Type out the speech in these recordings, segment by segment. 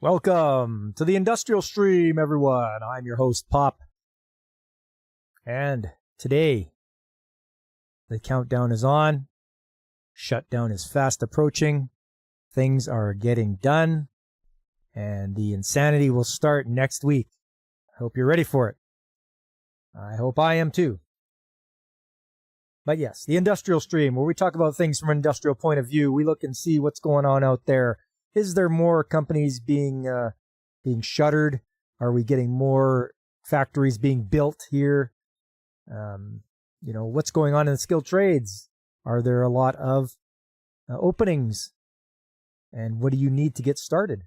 Welcome to the Industrial Stream, everyone. I'm your host, Pop. And today, the countdown is on. Shutdown is fast approaching. Things are getting done. And the insanity will start next week. I hope you're ready for it. I hope I am too. But yes, the Industrial Stream, where we talk about things from an industrial point of view. We look and see what's going on out there. Is there more companies being shuttered? Are we getting more factories being built here? What's going on in the skilled trades? Are there a lot of openings? And what do you need to get started?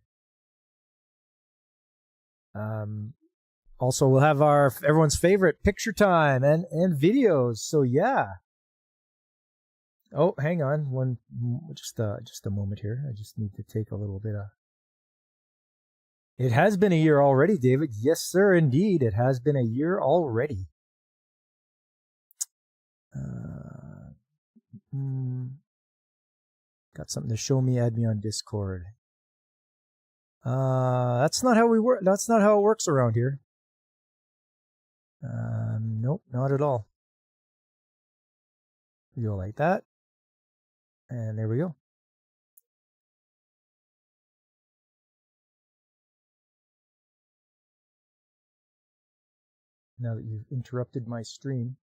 Also, we'll have everyone's favorite picture time and videos. So yeah. Oh, hang on, just a moment here. I just need to take a little bit of. It has been a year already, David. Yes, sir, indeed, it has been a year already. Got something to show me? Add me on Discord. That's not how we work. That's not how it works around here. Nope, not at all. We go like that. And there we go. Now that you've interrupted my stream.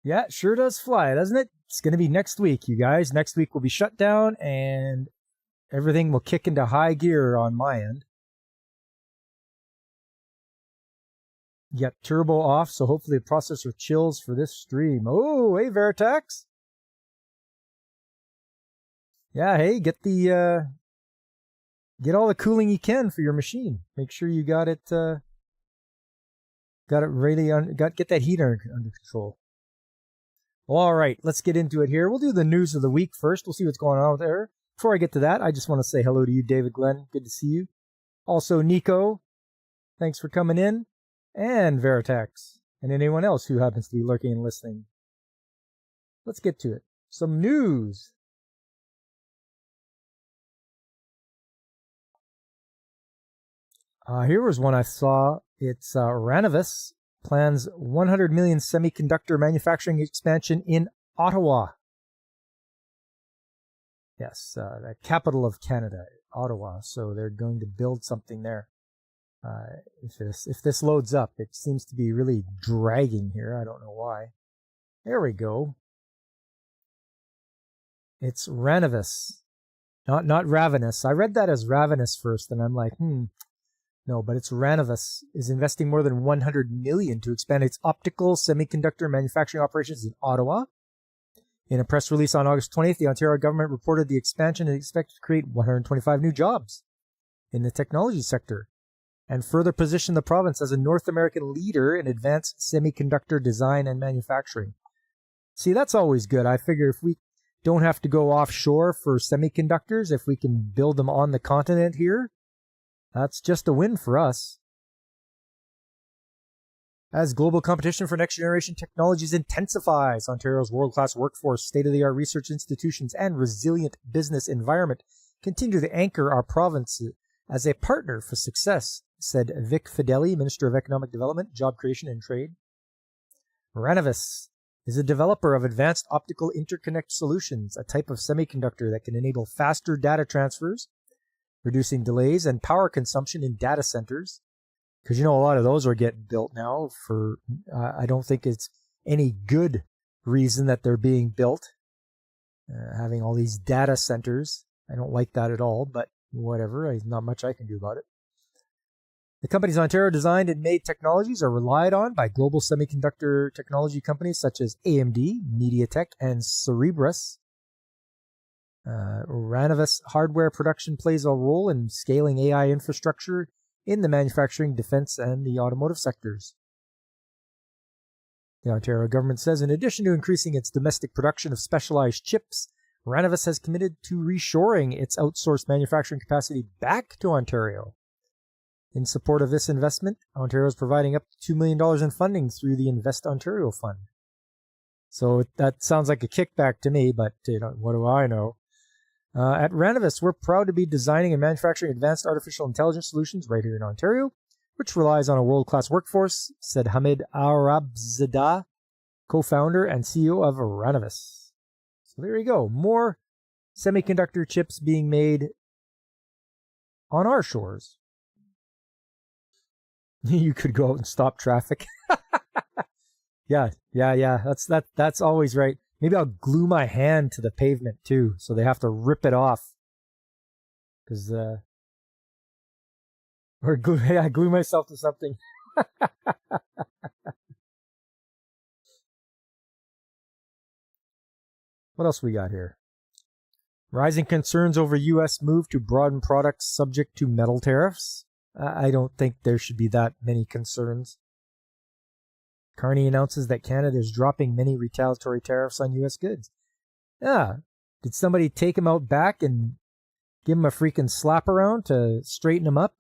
Yeah, it sure does fly, doesn't it? It's going to be next week, you guys. Next week will be shut down and everything will kick into high gear on my end. You got turbo off, so hopefully the processor chills for this stream. Oh, hey, Veritex. Yeah, hey, get all the cooling you can for your machine. Make sure you got it really get that heat under control. Well, all right, let's get into it here. We'll do the news of the week first. We'll see what's going on out there. Before I get to that, I just want to say hello to you, David Glenn. Good to see you. Also, Nico, thanks for coming in. And Veritex, and anyone else who happens to be lurking and listening. Let's get to it. Some news. Here was one I saw. It's Ranovis plans 100 million semiconductor manufacturing expansion in Ottawa. Yes, the capital of Canada, Ottawa. So they're going to build something there. If this loads up, it seems to be really dragging here. I don't know why. There we go. It's Ranovis, not Ravenous. I read that as Ravenous first, and I'm like, no, but it's Ranovis is investing more than 100 million to expand its optical semiconductor manufacturing operations in Ottawa. In a press release on August 20th, the Ontario government reported the expansion is expected to create 125 new jobs in the technology sector, and further position the province as a North American leader in advanced semiconductor design and manufacturing. See, that's always good. I figure if we don't have to go offshore for semiconductors, if we can build them on the continent here, that's just a win for us. As global competition for next-generation technologies intensifies, Ontario's world-class workforce, state-of-the-art research institutions, and resilient business environment continue to anchor our province as a partner for success, said Vic Fideli, Minister of Economic Development, Job Creation and Trade. Ranovis is a developer of advanced optical interconnect solutions, a type of semiconductor that can enable faster data transfers, reducing delays and power consumption in data centers. Because, a lot of those are getting built now for, I don't think it's any good reason that they're being built, having all these data centers. I don't like that at all, but whatever, not much I can do about it. The company's Ontario designed and made technologies are relied on by global semiconductor technology companies such as AMD, MediaTek, and Cerebras. Ranovis hardware production plays a role in scaling AI infrastructure in the manufacturing, defense, and the automotive sectors. The Ontario government says in addition to increasing its domestic production of specialized chips, Ranovis has committed to reshoring its outsourced manufacturing capacity back to Ontario. In support of this investment, Ontario is providing up to $2 million in funding through the Invest Ontario Fund. So that sounds like a kickback to me, but what do I know? At Ranovis, we're proud to be designing and manufacturing advanced artificial intelligence solutions right here in Ontario, which relies on a world-class workforce, said Hamid Arabzadeh, co-founder and CEO of Ranovis. So there you go. More semiconductor chips being made on our shores. You could go out and stop traffic. Yeah. That's always right. Maybe I'll glue my hand to the pavement too, so they have to rip it off. Or glue myself to something. What else we got here? Rising concerns over U.S. move to broaden products subject to metal tariffs. I don't think there should be that many concerns. Carney announces that Canada is dropping many retaliatory tariffs on U.S. goods. Yeah. Did somebody take him out back and give him a freaking slap around to straighten him up?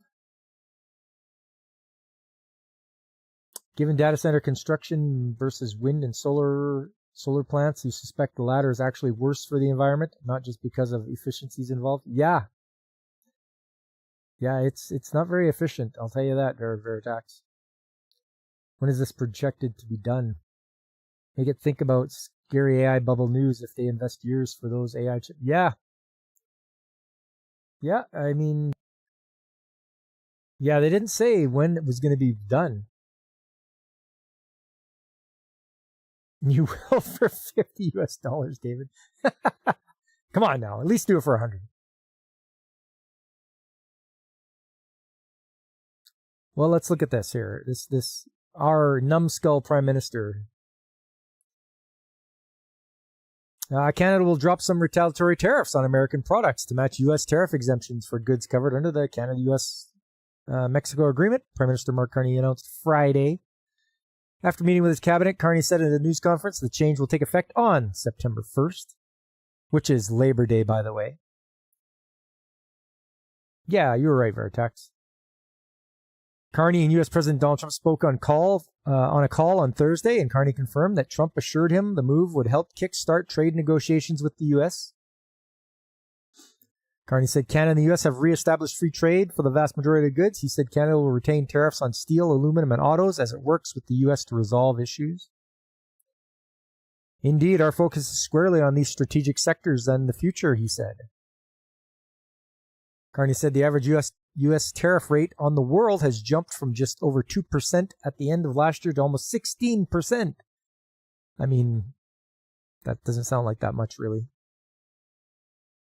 Given data center construction versus wind and solar plants, you suspect the latter is actually worse for the environment, not just because of efficiencies involved? Yeah. Yeah, it's not very efficient, I'll tell you that, Veritax. When is this projected to be done? Make it think about scary AI bubble news if they invest years for those AI chips. Yeah. Yeah, I mean, yeah, they didn't say when it was going to be done. You will for $50 US, David. Come on now, at least do it for 100. Well, let's look at this here. This our numbskull prime minister. Canada will drop some retaliatory tariffs on American products to match U.S. tariff exemptions for goods covered under the Canada-U.S. Mexico agreement, Prime Minister Mark Carney announced Friday. After meeting with his cabinet, Carney said at a news conference the change will take effect on September 1st, which is Labor Day, by the way. Yeah, you were right, Veritex. Carney and U.S. President Donald Trump spoke on a call on Thursday, and Carney confirmed that Trump assured him the move would help kickstart trade negotiations with the U.S. Carney said Canada and the U.S. have reestablished free trade for the vast majority of goods. He said Canada will retain tariffs on steel, aluminum, and autos as it works with the U.S. to resolve issues. Indeed, our focus is squarely on these strategic sectors and the future, he said. Carney said the average U.S. tariff rate on the world has jumped from just over 2% at the end of last year to almost 16%. I mean, that doesn't sound like that much, really.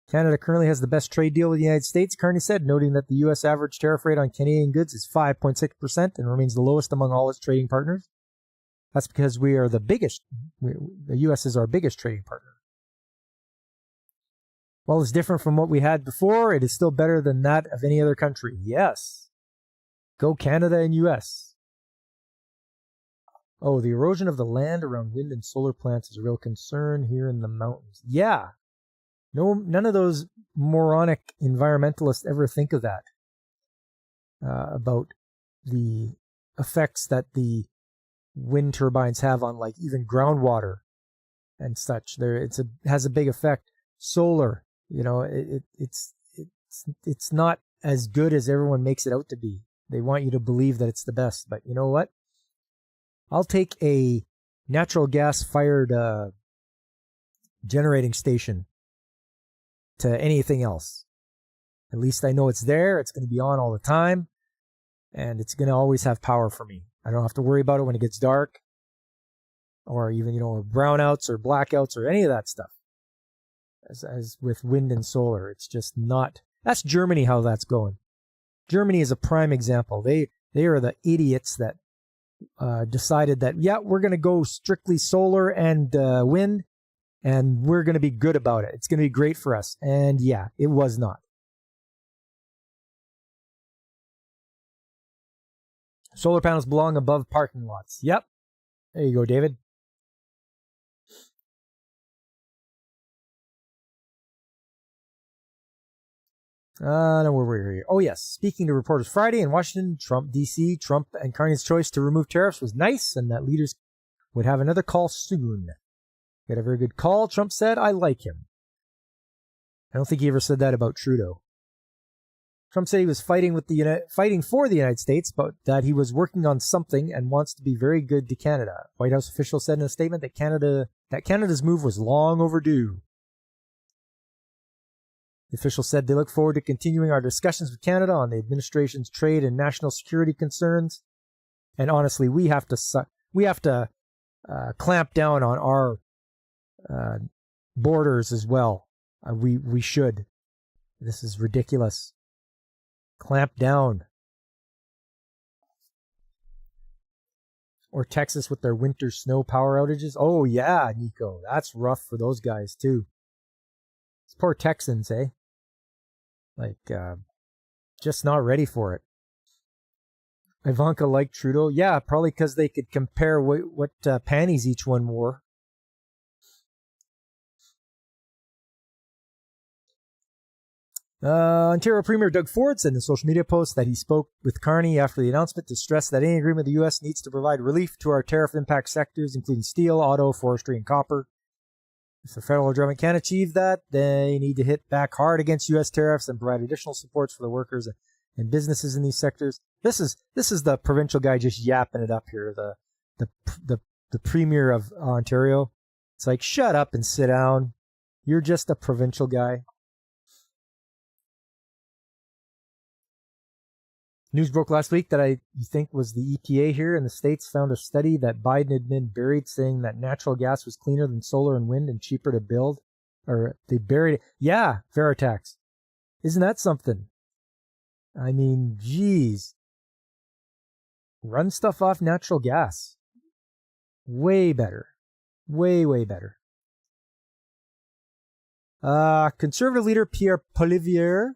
Canada currently has the best trade deal with the United States, Carney said, noting that the U.S. average tariff rate on Canadian goods is 5.6% and remains the lowest among all its trading partners. That's because we are the biggest. The U.S. is our biggest trading partner. While it's different from what we had before, it is still better than that of any other country. Yes. Go Canada and U.S. Oh, the erosion of the land around wind and solar plants is a real concern here in the mountains. Yeah. No, none of those moronic environmentalists ever think of that. About the effects that the wind turbines have on, like, even groundwater and such. It has a big effect. Solar. It's not as good as everyone makes it out to be. They want you to believe that it's the best. But you know what? I'll take a natural gas-fired generating station to anything else. At least I know it's there. It's going to be on all the time. And it's going to always have power for me. I don't have to worry about it when it gets dark. Or even, brownouts or blackouts or any of that stuff. As with wind and solar, it's just not. That's Germany, how that's going. Germany is a prime example. They are the idiots that decided that, yeah, we're going to go strictly solar and wind, and we're going to be good about it. It's going to be great for us. And yeah, it was not. Solar panels belong above parking lots. Yep. There you go, David. No, where were we here? Oh, yes. Speaking to reporters Friday in Washington, D.C., Trump and Carney's choice to remove tariffs was nice and that leaders would have another call soon. We had a very good call, Trump said. I like him. I don't think he ever said that about Trudeau. Trump said he was fighting for the United States, but that he was working on something and wants to be very good to Canada. White House officials said in a statement that Canada's move was long overdue. The official said they look forward to continuing our discussions with Canada on the administration's trade and national security concerns. And honestly, we have to clamp down on our borders as well. We should. This is ridiculous. Clamp down. Or Texas with their winter snow power outages. Oh yeah, Nico, that's rough for those guys too. It's poor Texans, eh? Just not ready for it. Ivanka liked Trudeau. Yeah, probably because they could compare what panties each one wore. Ontario Premier Doug Ford said in a social media post that he spoke with Carney after the announcement to stress that any agreement with the U.S. needs to provide relief to our tariff impact sectors, including steel, auto, forestry, and copper. If the federal government can't achieve that, they need to hit back hard against U.S. tariffs and provide additional supports for the workers and businesses in these sectors. This is the provincial guy just yapping it up here. The premier of Ontario. It's like, shut up and sit down. You're just a provincial guy. News broke last week that you think was the EPA here in the States found a study that Biden had been buried saying that natural gas was cleaner than solar and wind and cheaper to build. Or they buried it. Yeah, Veritax. Isn't that something? I mean, geez. Run stuff off natural gas. Way better. Way, way better. Conservative leader Pierre Poilievre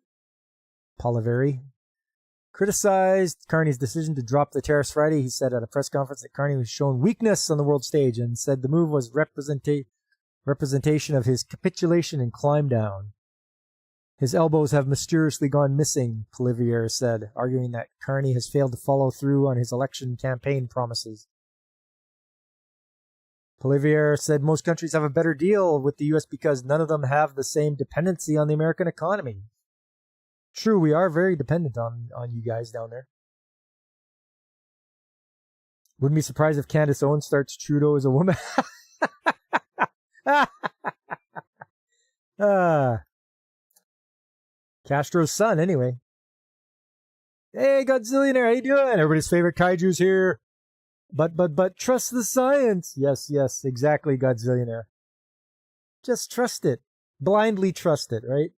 criticized Carney's decision to drop the tariffs Friday. He said at a press conference that Carney was showing weakness on the world stage and said the move was representation of his capitulation and climb down. His elbows have mysteriously gone missing, Poilievre said, arguing that Carney has failed to follow through on his election campaign promises. Poilievre said most countries have a better deal with the U.S. because none of them have the same dependency on the American economy. True, we are very dependent on you guys down there. Wouldn't be surprised if Candace Owens starts Trudeau as a woman. Castro's son, anyway. Hey, Godzillionaire, how you doing? Everybody's favorite kaiju's here. But trust the science. Yes, exactly, Godzillionaire. Just trust it. Blindly trust it, right?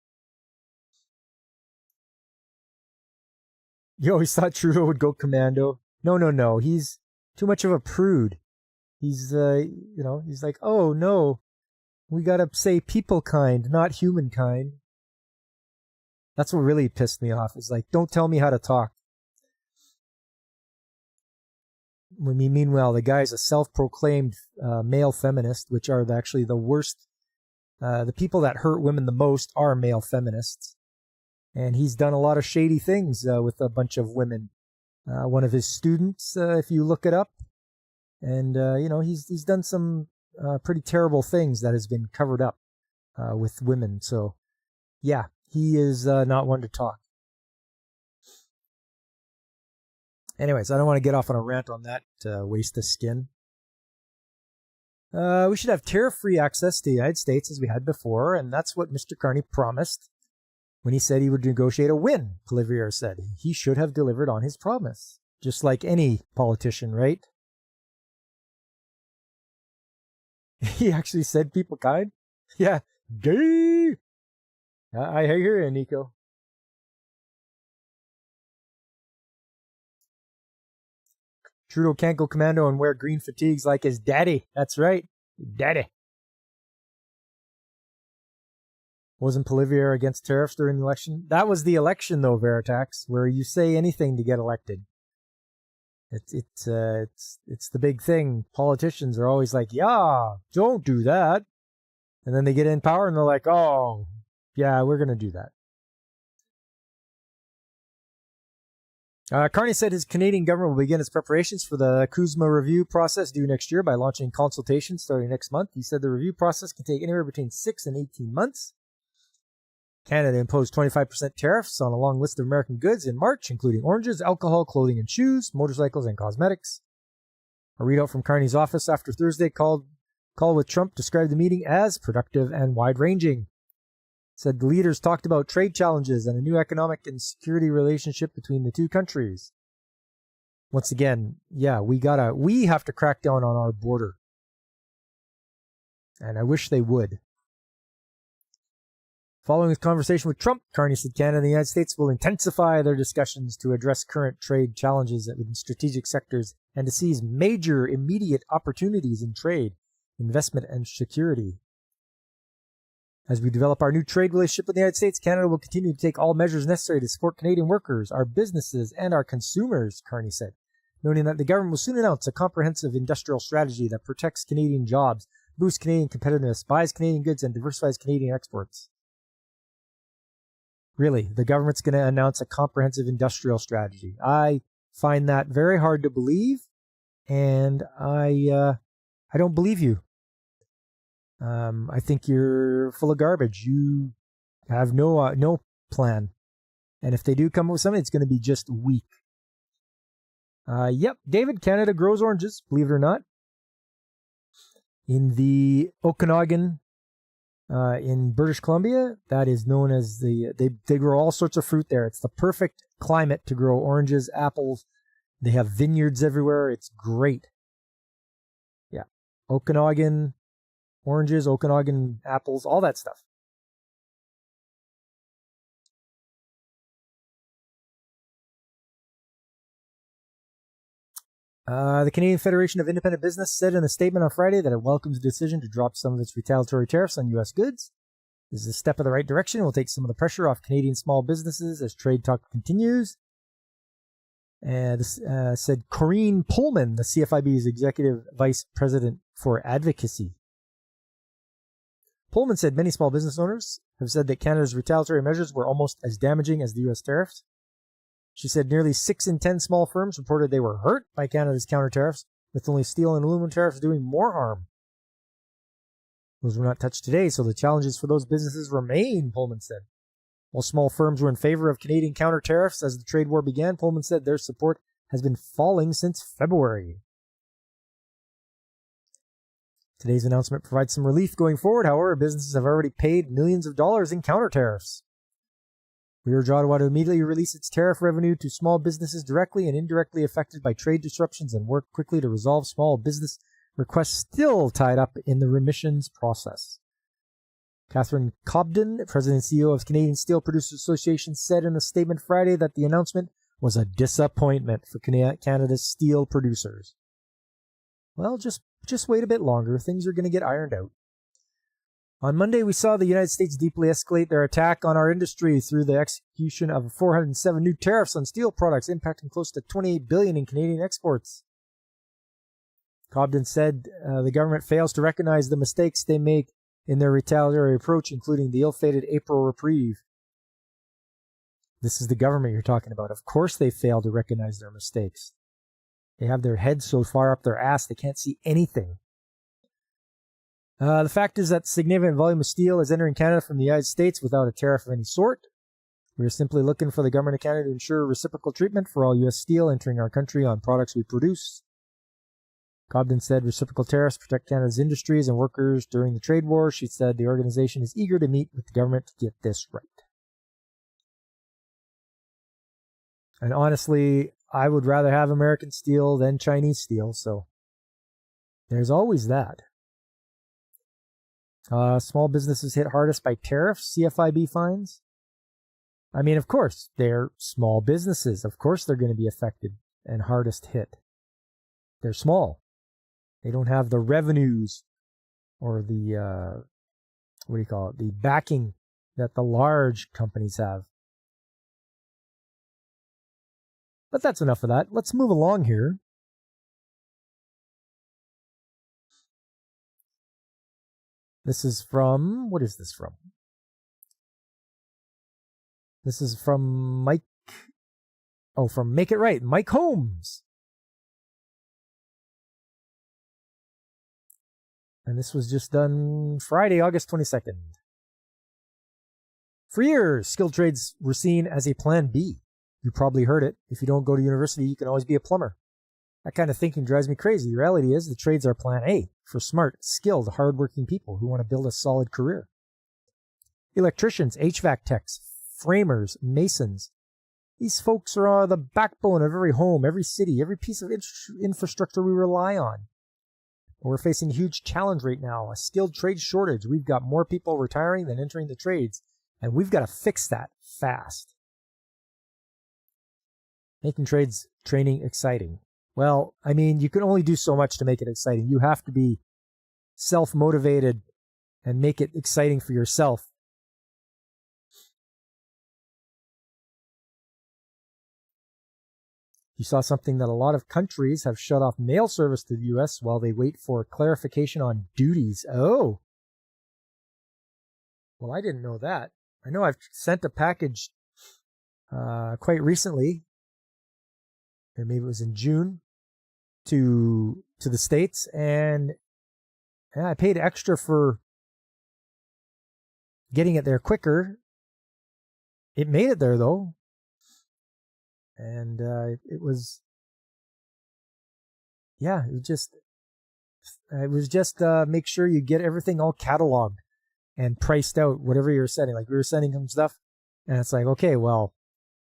You always thought Trudeau would go commando. No. He's too much of a prude. He's, he's like, oh no, we gotta say people kind, not humankind. That's what really pissed me off. Is like, don't tell me how to talk. Meanwhile, the guy's a self-proclaimed male feminist, which are actually the worst. The people that hurt women the most are male feminists. And he's done a lot of shady things with a bunch of women. One of his students, if you look it up. And, he's done some pretty terrible things that has been covered up with women. So, yeah, he is not one to talk. Anyways, I don't want to get off on a rant on that waste of skin. We should have tariff-free access to the United States as we had before, and that's what Mr. Carney promised when he said he would negotiate a win, Poilievre said. He should have delivered on his promise, just like any politician, right? He actually said people kind? Yeah, gay! I hear you, Nico. Trudeau can't go commando and wear green fatigues like his daddy. That's right, daddy. Wasn't Poilievre against tariffs during the election? That was the election, though, Veritax, where you say anything to get elected. It's the big thing. Politicians are always like, yeah, don't do that. And then they get in power and they're like, oh, yeah, we're going to do that. Carney said his Canadian government will begin its preparations for the CUSMA review process due next year by launching consultations starting next month. He said the review process can take anywhere between 6 and 18 months. Canada imposed 25% tariffs on a long list of American goods in March, including oranges, alcohol, clothing and shoes, motorcycles, and cosmetics. A readout from Carney's office after Thursday call with Trump described the meeting as productive and wide-ranging. Said the leaders talked about trade challenges and a new economic and security relationship between the two countries. Once again, yeah, we have to crack down on our border. And I wish they would. Following his conversation with Trump, Carney said Canada and the United States will intensify their discussions to address current trade challenges within strategic sectors and to seize major immediate opportunities in trade, investment, and security. As we develop our new trade relationship with the United States, Canada will continue to take all measures necessary to support Canadian workers, our businesses, and our consumers, Carney said, noting that the government will soon announce a comprehensive industrial strategy that protects Canadian jobs, boosts Canadian competitiveness, buys Canadian goods, and diversifies Canadian exports. Really, the government's going to announce a comprehensive industrial strategy. I find that very hard to believe, and I don't believe you. I think you're full of garbage. You have no plan. And if they do come up with something, it's going to be just weak. Yep, David, Canada grows oranges, believe it or not. In the Okanagan, in British Columbia, that is known as they grow all sorts of fruit there. It's the perfect climate to grow oranges, apples. They have vineyards everywhere. It's great. Yeah, Okanagan oranges, Okanagan apples, all that stuff. The Canadian Federation of Independent Business said in a statement on Friday that it welcomes the decision to drop some of its retaliatory tariffs on U.S. goods. This is a step in the right direction. It will take some of the pressure off Canadian small businesses as trade talk continues. And this said Corrine Pullman, the CFIB's Executive Vice President for Advocacy. Pullman said many small business owners have said that Canada's retaliatory measures were almost as damaging as the U.S. tariffs. She said nearly 6 in 10 small firms reported they were hurt by Canada's counter tariffs, with only steel and aluminum tariffs doing more harm. Those were not touched today, so the challenges for those businesses remain, Pullman said. While small firms were in favor of Canadian counter tariffs as the trade war began, Pullman said their support has been falling since February. Today's announcement provides some relief going forward. However, businesses have already paid millions of dollars in counter tariffs. We urge Ottawa to immediately release its tariff revenue to small businesses directly and indirectly affected by trade disruptions and work quickly to resolve small business requests still tied up in the remissions process. Catherine Cobden, President and CEO of Canadian Steel Producers Association, said in a statement Friday that the announcement was a disappointment for Canada's steel producers. Well, just wait a bit longer. Things are going to get ironed out. On Monday, we saw the United States deeply escalate their attack on our industry through the execution of 407 new tariffs on steel products, impacting close to $28 billion in Canadian exports. Cobden said the government fails to recognize the mistakes they make in their retaliatory approach, including the ill-fated April reprieve. This is the government you're talking about. Of course they fail to recognize their mistakes. They have their heads so far up their ass they can't see anything. The fact is that significant volume of steel is entering Canada from the United States without a tariff of any sort. We are simply looking for the government of Canada to ensure reciprocal treatment for all U.S. steel entering our country on products we produce. Cobden said reciprocal tariffs protect Canada's industries and workers during the trade war. She said the organization is eager to meet with the government to get this right. And honestly, I would rather have American steel than Chinese steel, so there's always that. Small businesses hit hardest by tariffs, CFIB finds. I mean, of course, they're small businesses. Of course they're going to be affected and hardest hit. They're small. They don't have the revenues or the, the backing that the large companies have. But that's enough of that. Let's move along here. This is from, what is this from? This is from Mike Oh, from Make It Right, Mike Holmes. And this was just done Friday, August 22nd. For years, skilled trades were seen as a plan B. You probably heard it. If you don't go to university, you can always be a plumber. That kind of thinking drives me crazy. The reality is the trades are plan A for smart, skilled, hardworking people who want to build a solid career. Electricians, HVAC techs, framers, masons. These folks are the backbone of every home, every city, every piece of infrastructure we rely on. We're facing a huge challenge right now, a skilled trade shortage. We've got more people retiring than entering the trades, and we've got to fix that fast. Making trades training exciting. Well, I mean, you can only do so much to make it exciting. You have to be self-motivated and make it exciting for yourself. You saw something that a lot of countries have shut off mail service to the U.S. while they wait for clarification on duties. Oh. Well, I didn't know that. I know I've sent a package quite recently, or maybe it was in June, to the States, and I paid extra for getting it there quicker. It made it there, though. And it was just make sure you get everything all cataloged and priced out, whatever you're sending. Like we were sending them stuff, and it's like, okay, well,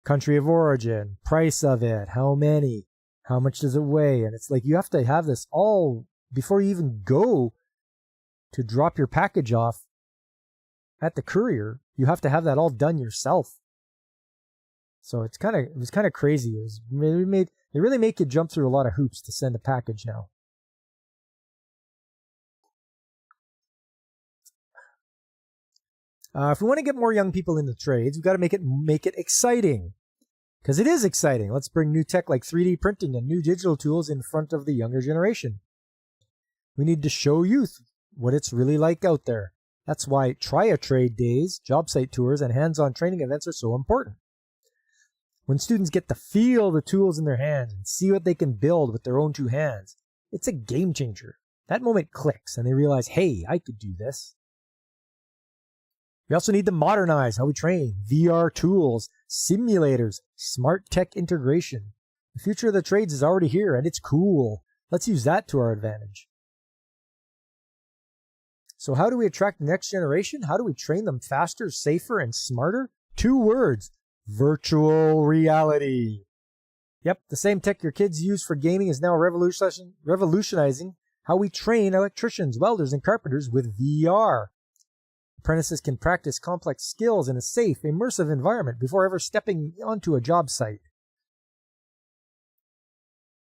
country of origin, price of it, how many, how much does it weigh? And it's like you have to have this all before you even go to drop your package off at the courier. You have to have that all done yourself. So it was kind of crazy. They really make you jump through a lot of hoops to send a package now. If we want to get more young people in the trades, we've got to make it exciting, because it is exciting. Let's bring new tech like 3D printing and new digital tools in front of the younger generation. We need to show youth what it's really like out there. That's why Try a Trade days, job site tours, and hands-on training events are so important. When students get to feel the tools in their hands and see what they can build with their own two hands, it's a game changer. That moment clicks and they realize, hey, I could do this. We also need to modernize how we train. VR tools, simulators, smart tech integration. The future of the trades is already here and it's cool. Let's use that to our advantage. So how do we attract the next generation? How do we train them faster, safer, and smarter? 2 words. Virtual reality. Yep, the same tech your kids use for gaming is now revolutionizing how we train electricians, welders, and carpenters with VR. Apprentices can practice complex skills in a safe, immersive environment before ever stepping onto a job site.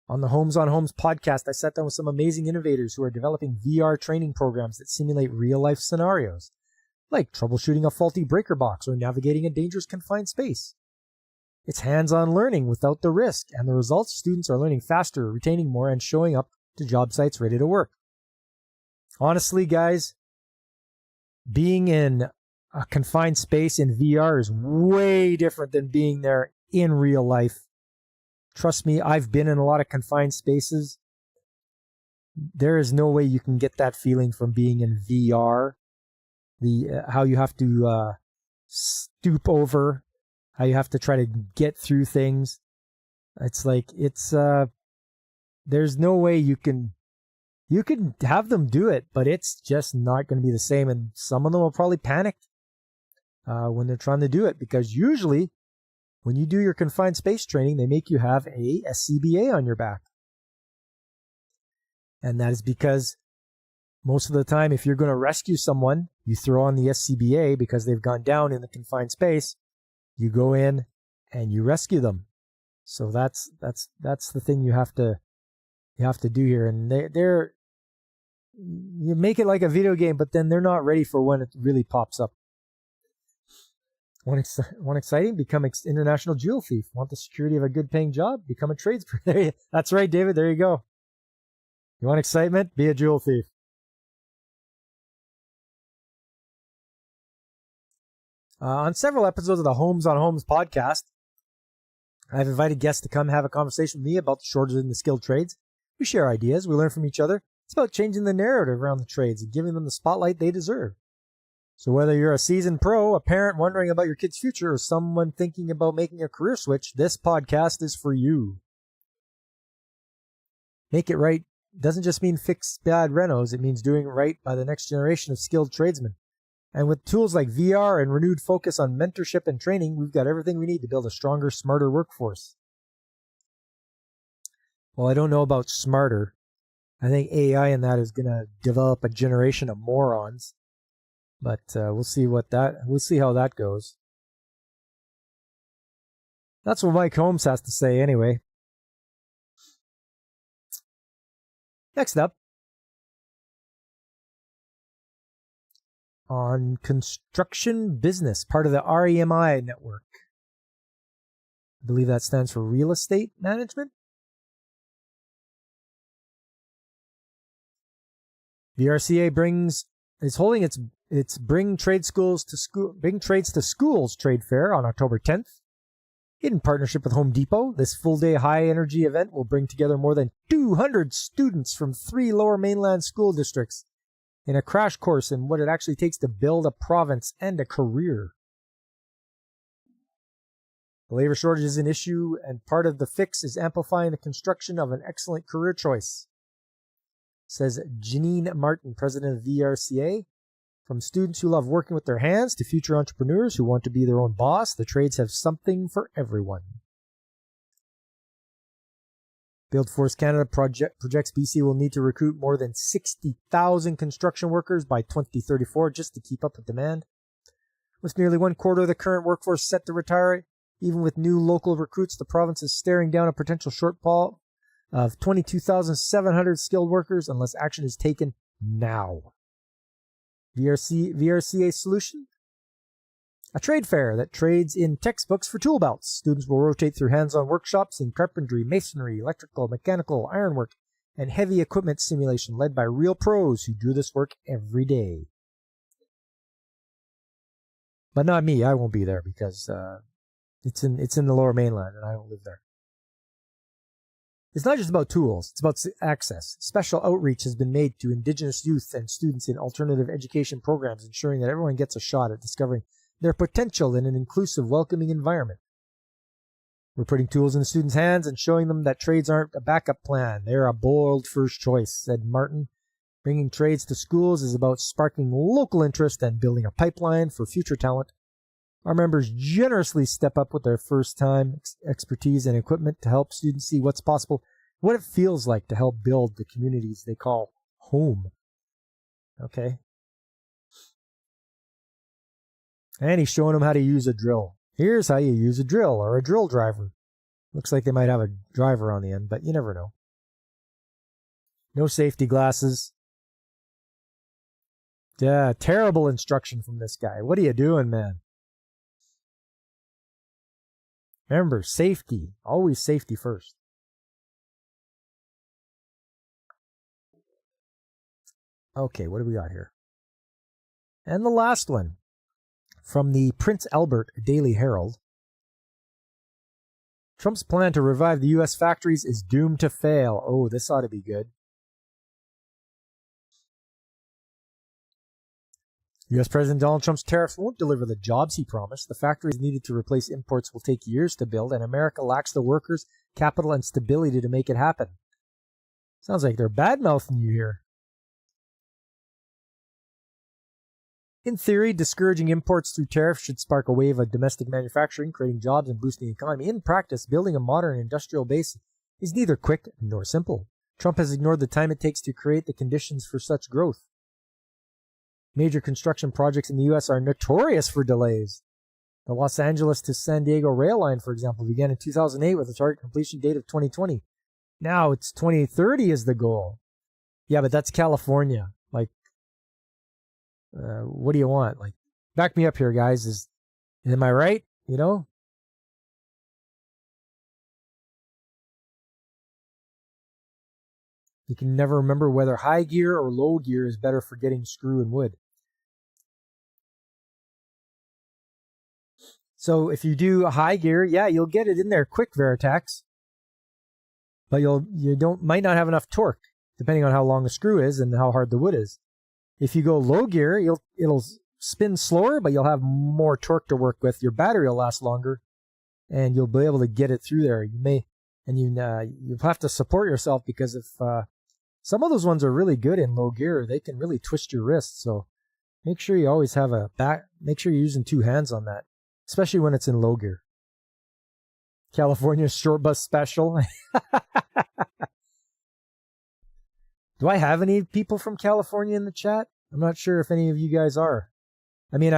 On the Homes on Homes podcast, I sat down with some amazing innovators who are developing VR training programs that simulate real-life scenarios, like troubleshooting a faulty breaker box or navigating a dangerous confined space. It's hands-on learning without the risk, and the results, students are learning faster, retaining more, and showing up to job sites ready to work. Honestly, guys, being in a confined space in VR is way different than being there in real life. Trust me, I've been in a lot of confined spaces. There is no way you can get that feeling from being in VR. How you have to stoop over, how you have to try to get through things. It's like there's no way you can have them do it, but it's just not going to be the same. And some of them will probably panic when they're trying to do it, because usually when you do your confined space training, they make you have a SCBA on your back. And that is because most of the time, if you're going to rescue someone, you throw on the SCBA because they've gone down in the confined space. You go in and you rescue them. So that's the thing you have to do here. And you make it like a video game, but then they're not ready for when it really pops up. Want exciting? Become international jewel thief. Want the security of a good paying job? Become a tradesperson. That's right, David. There you go. You want excitement? Be a jewel thief. On several episodes of the Homes on Homes podcast, I've invited guests to come have a conversation with me about the shortages in the skilled trades. We share ideas, we learn from each other. It's about changing the narrative around the trades and giving them the spotlight they deserve. So whether you're a seasoned pro, a parent wondering about your kid's future, or someone thinking about making a career switch, this podcast is for you. Make it right doesn't just mean fix bad renos, it means doing it right by the next generation of skilled tradesmen. And with tools like VR and renewed focus on mentorship and training, we've got everything we need to build a stronger, smarter workforce. Well, I don't know about smarter. I think AI in that is going to develop a generation of morons. But we'll see how that goes. That's what Mike Holmes has to say anyway. Next up, on construction business, part of the REMI network. I believe that stands for real estate management. VRCA is holding its Bring Trades to Schools trade fair on October 10th. In partnership with Home Depot, this full-day high-energy event will bring together more than 200 students from 3 Lower Mainland school districts in a crash course in what it actually takes to build a province and a career. The labor shortage is an issue, and part of the fix is amplifying the construction of an excellent career choice, says Janine Martin, president of VRCA. From students who love working with their hands to future entrepreneurs who want to be their own boss, the trades have something for everyone. Buildforce Canada projects BC will need to recruit more than 60,000 construction workers by 2034 just to keep up with demand. With nearly 1/4 of the current workforce set to retire, even with new local recruits, the province is staring down a potential shortfall of 22,700 skilled workers unless action is taken now. VRCA solution? A trade fair that trades in textbooks for tool belts. Students will rotate through hands-on workshops in carpentry, masonry, electrical, mechanical, ironwork, and heavy equipment simulation led by real pros who do this work every day. But not me. I won't be there because it's in the Lower Mainland and I don't live there. It's not just about tools, it's about access. Special outreach has been made to Indigenous youth and students in alternative education programs, ensuring that everyone gets a shot at discovering their potential in an inclusive, welcoming environment. We're putting tools in the students' hands and showing them that trades aren't a backup plan. They're a bold first choice, said Martin. Bringing trades to schools is about sparking local interest and building a pipeline for future talent. Our members generously step up with their first-time expertise and equipment to help students see what's possible, what it feels like to help build the communities they call home. Okay. And he's showing them how to use a drill. Here's how you use a drill or a drill driver. Looks like they might have a driver on the end, but you never know. No safety glasses. Yeah, terrible instruction from this guy. What are you doing, man? Remember, safety. Always safety first. Okay, what do we got here? And the last one from the Prince Albert Daily Herald. Trump's plan to revive the U.S. factories is doomed to fail. Oh, this ought to be good. U.S. President Donald Trump's tariffs won't deliver the jobs he promised. The factories needed to replace imports will take years to build, and America lacks the workers, capital, and stability to make it happen. Sounds like they're bad-mouthing you here. In theory, discouraging imports through tariffs should spark a wave of domestic manufacturing, creating jobs and boosting the economy. In practice, building a modern industrial base is neither quick nor simple. Trump has ignored the time it takes to create the conditions for such growth. Major construction projects in the U.S. are notorious for delays. The Los Angeles to San Diego rail line, for example, began in 2008 with a target completion date of 2020. Now it's 2030 is the goal. Yeah, but that's California. What do you want? Back me up here, guys. Am I right? You know? You can never remember whether high gear or low gear is better for getting screw and wood. So if you do a high gear, yeah, you'll get it in there quick, Veritax. But might not have enough torque, depending on how long the screw is and how hard the wood is. If you go low gear, it'll spin slower, but you'll have more torque to work with. Your battery will last longer, and you'll be able to get it through there. You'll have to support yourself, because if some of those ones are really good in low gear, they can really twist your wrist. So make sure you always have make sure you're using two hands on that, especially when it's in low gear. California short bus special. Do I have any people from California in the chat? I'm not sure if any of you guys are. I mean,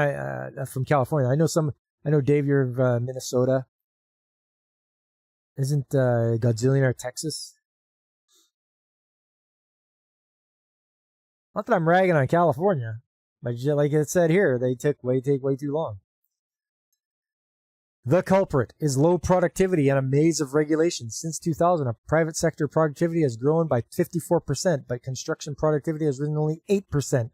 from California. I know Dave, you're of Minnesota. Isn't Godzillionaire Texas? Not that I'm ragging on California, but like it said here, they take way too long. The culprit is low productivity and a maze of regulations. Since 2000, private sector productivity has grown by 54%, but construction productivity has risen only 8%.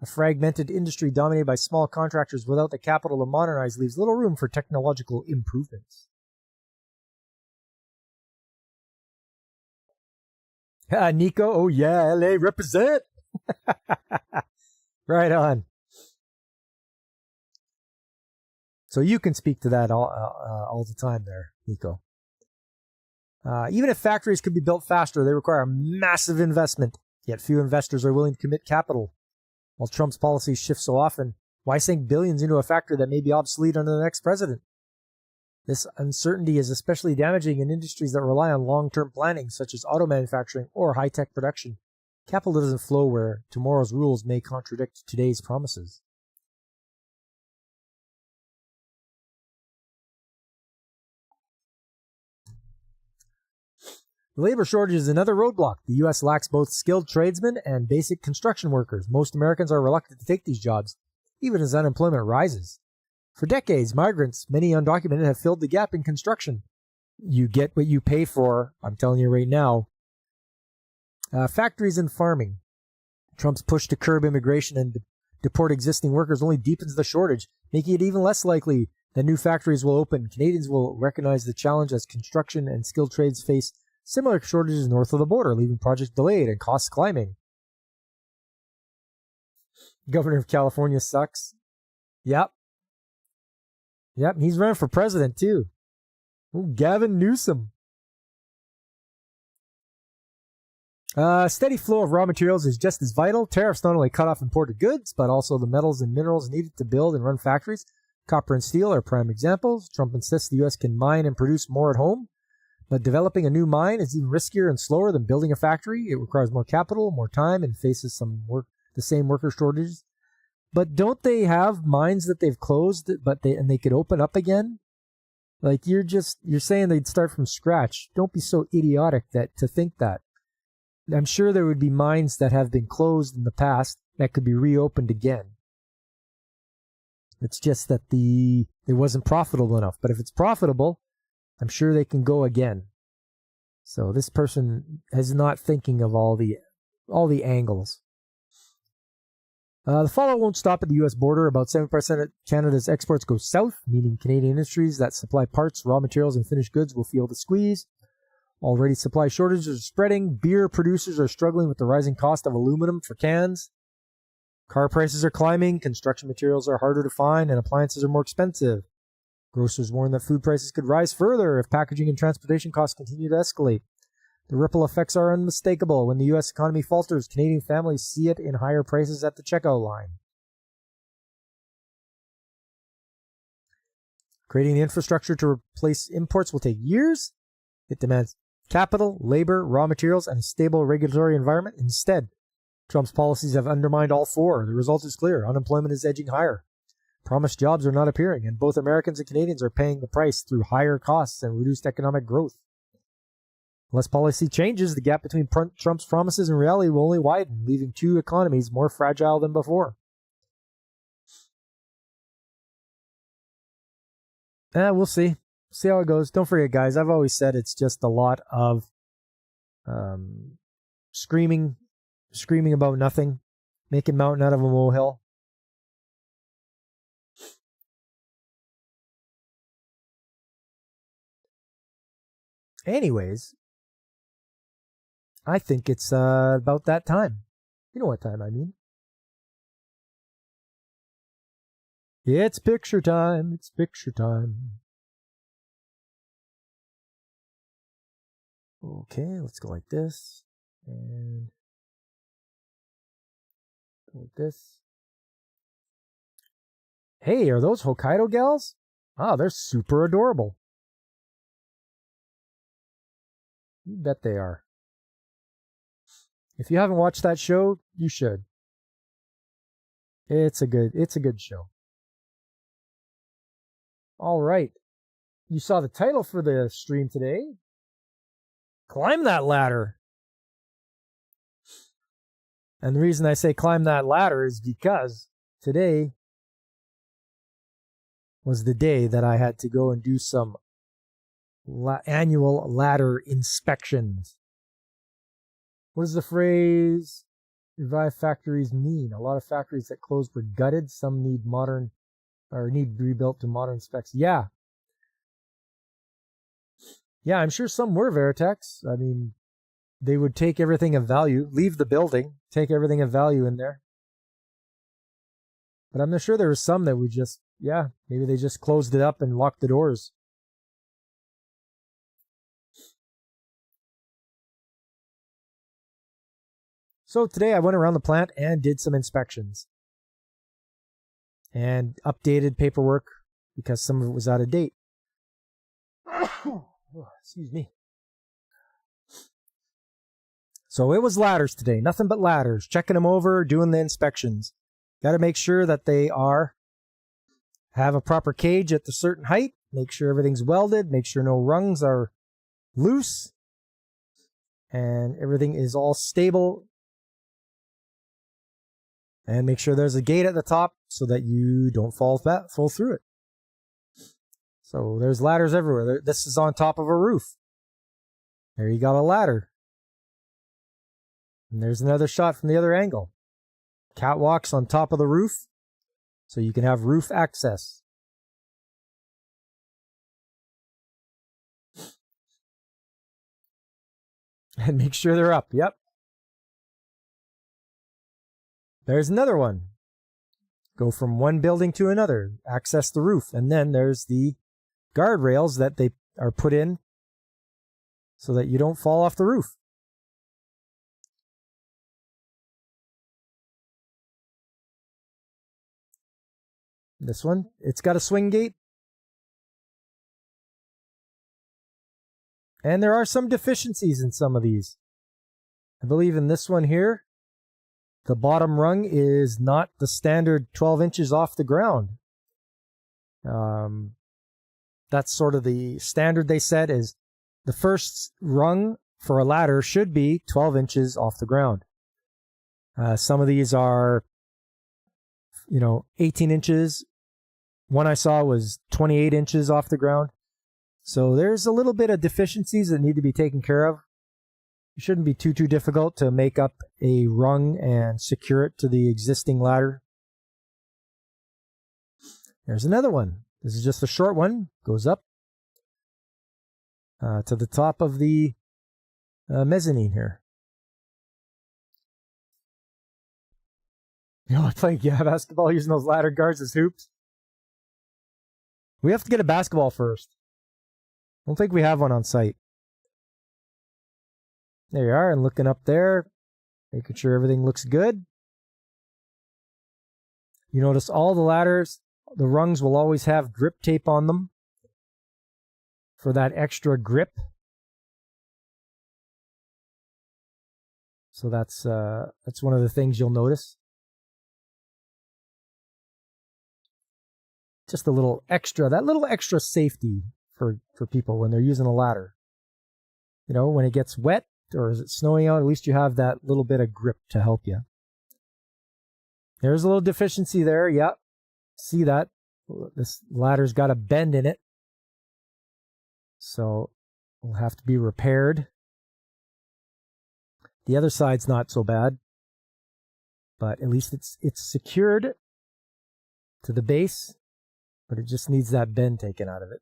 A fragmented industry dominated by small contractors without the capital to modernize leaves little room for technological improvements. Nico, oh yeah, LA represent. Right on. So you can speak to that all the time there, Nico. Even if factories could be built faster, they require a massive investment, yet few investors are willing to commit capital. While Trump's policies shift so often, why sink billions into a factory that may be obsolete under the next president? This uncertainty is especially damaging in industries that rely on long-term planning, such as auto manufacturing or high-tech production. Capital doesn't flow where tomorrow's rules may contradict today's promises. The labor shortage is another roadblock. The U.S. lacks both skilled tradesmen and basic construction workers. Most Americans are reluctant to take these jobs, even as unemployment rises. For decades, migrants, many undocumented, have filled the gap in construction. You get what you pay for, I'm telling you right now. Factories and farming. Trump's push to curb immigration and deport existing workers only deepens the shortage, making it even less likely that new factories will open. Canadians will recognize the challenge as construction and skilled trades face similar shortages north of the border, leaving projects delayed and costs climbing. Governor of California sucks. Yep, he's running for president too. Ooh, Gavin Newsom. Steady flow of raw materials is just as vital. Tariffs not only cut off imported goods, but also the metals and minerals needed to build and run factories. Copper and steel are prime examples. Trump insists the U.S. can mine and produce more at home, but developing a new mine is even riskier and slower than building a factory. It requires more capital, more time, and faces the same worker shortages. But don't they have mines that they've closed, but they could open up again? Like you're saying they'd start from scratch. Don't be so idiotic to think that. I'm sure there would be mines that have been closed in the past that could be reopened again. It's just that it wasn't profitable enough. But if it's profitable, I'm sure they can go again. So this person is not thinking of all the angles. The fallout won't stop at the U.S. border. About 7% of Canada's exports go south, meaning Canadian industries that supply parts, raw materials, and finished goods will feel the squeeze. Already supply shortages are spreading. Beer producers are struggling with the rising cost of aluminum for cans. Car prices are climbing. Construction materials are harder to find, and appliances are more expensive. Grocers warn that food prices could rise further if packaging and transportation costs continue to escalate. The ripple effects are unmistakable. When the U.S. economy falters, Canadian families see it in higher prices at the checkout line. Creating the infrastructure to replace imports will take years. It demands capital, labor, raw materials, and a stable regulatory environment. Instead, Trump's policies have undermined all four. The result is clear. Unemployment is edging higher. Promised jobs are not appearing, and both Americans and Canadians are paying the price through higher costs and reduced economic growth. Unless policy changes, the gap between Trump's promises and reality will only widen, leaving two economies more fragile than before. We'll see. See how it goes. Don't forget, guys, I've always said it's just a lot of screaming about nothing, making mountain out of a molehill. Anyways, I think it's about that time. You know what time I mean. It's picture time. It's picture time. Okay, let's go like this. And go like this. Hey, are those Hokkaido gals? Ah, they're super adorable. You bet they are. If you haven't watched that show, you should. It's a good show. All right. You saw the title for the stream today. Climb that ladder. And the reason I say climb that ladder is because today was the day that I had to go and do some annual ladder inspections. What does the phrase revive factories mean? A lot of factories that closed were gutted. Some need rebuilt to modern specs. Yeah, I'm sure some were, Veritex. I mean, they would take everything of value, leave the building, take everything of value in there. But I'm not sure there were some that would just, maybe they just closed it up and locked the doors. So today I went around the plant and did some inspections and updated paperwork because some of it was out of date. Excuse me. So it was ladders today, nothing but ladders, checking them over, doing the inspections. Got to make sure that they have a proper cage at a certain height, make sure everything's welded, make sure no rungs are loose, and everything is all stable. And make sure there's a gate at the top so that you don't fall through it. So there's ladders everywhere. This is on top of a roof. There you got a ladder. And there's another shot from the other angle. Catwalks on top of the roof so you can have roof access. And make sure they're up. Yep. There's another one. Go from one building to another, access the roof, and then there's the guardrails that they are put in so that you don't fall off the roof. This one, it's got a swing gate. And there are some deficiencies in some of these. I believe in this one here, the bottom rung is not the standard 12 inches off the ground. That's sort of the standard they said is the first rung for a ladder should be 12 inches off the ground. Some of these are, 18 inches. One I saw was 28 inches off the ground. So there's a little bit of deficiencies that need to be taken care of. It shouldn't be too difficult to make up a rung and secure it to the existing ladder. There's another one. This is just a short one. Goes up to the top of the mezzanine here. It's like, basketball using those ladder guards as hoops. We have to get a basketball first. I don't think we have one on site. There you are, and looking up there, making sure everything looks good. You notice all the ladders, the rungs will always have grip tape on them for that extra grip. So that's one of the things you'll notice. Just a little extra, that little extra safety for people when they're using a ladder. When it gets wet, or is it snowing out, at least you have that little bit of grip to help you. There's a little deficiency there. Yep. See that? This ladder's got a bend in it. So will have to be repaired. The other side's not so bad. But at least it's secured to the base. But it just needs that bend taken out of it.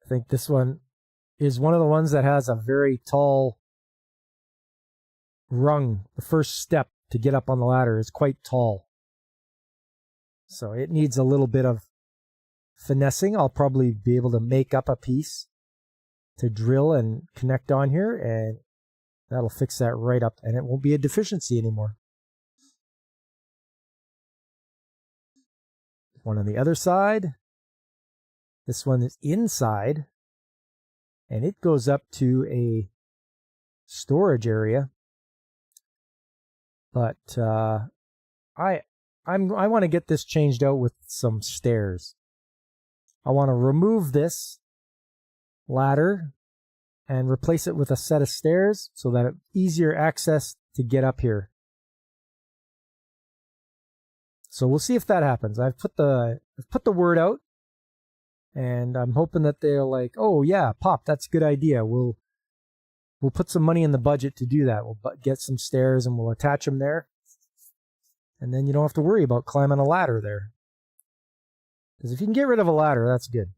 I think this one is one of the ones that has a very tall rung. The first step to get up on the ladder is quite tall. So it needs a little bit of finessing. I'll probably be able to make up a piece to drill and connect on here, and that'll fix that right up, and it won't be a deficiency anymore. One on the other side. This one is inside, and it goes up to a storage area. But I want to get this changed out with some stairs. I want to remove this ladder and replace it with a set of stairs so that it's easier access to get up here. So we'll see if that happens. I've put the word out, and I'm hoping that they're like, "Oh yeah, Pop, that's a good idea. We'll put some money in the budget to do that. We'll get some stairs and we'll attach them there, and then you don't have to worry about climbing a ladder there. Because if you can get rid of a ladder, that's good."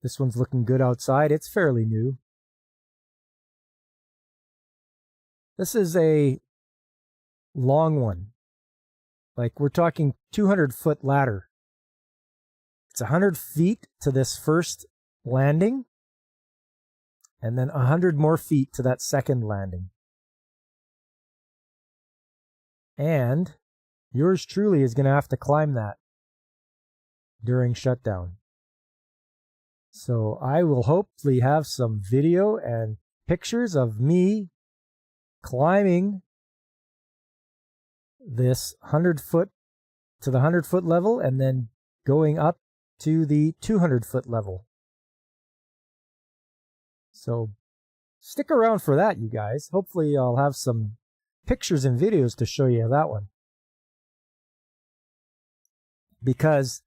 This one's looking good outside. It's fairly new. This is a long one. Like, we're talking 200-foot ladder. It's 100 feet to this first landing, and then 100 more feet to that second landing. And yours truly is going to have to climb that during shutdown. So I will hopefully have some video and pictures of me climbing this 100-foot to the 100-foot level and then going up to the 200-foot level. So stick around for that, you guys. Hopefully I'll have some pictures and videos to show you that one. Because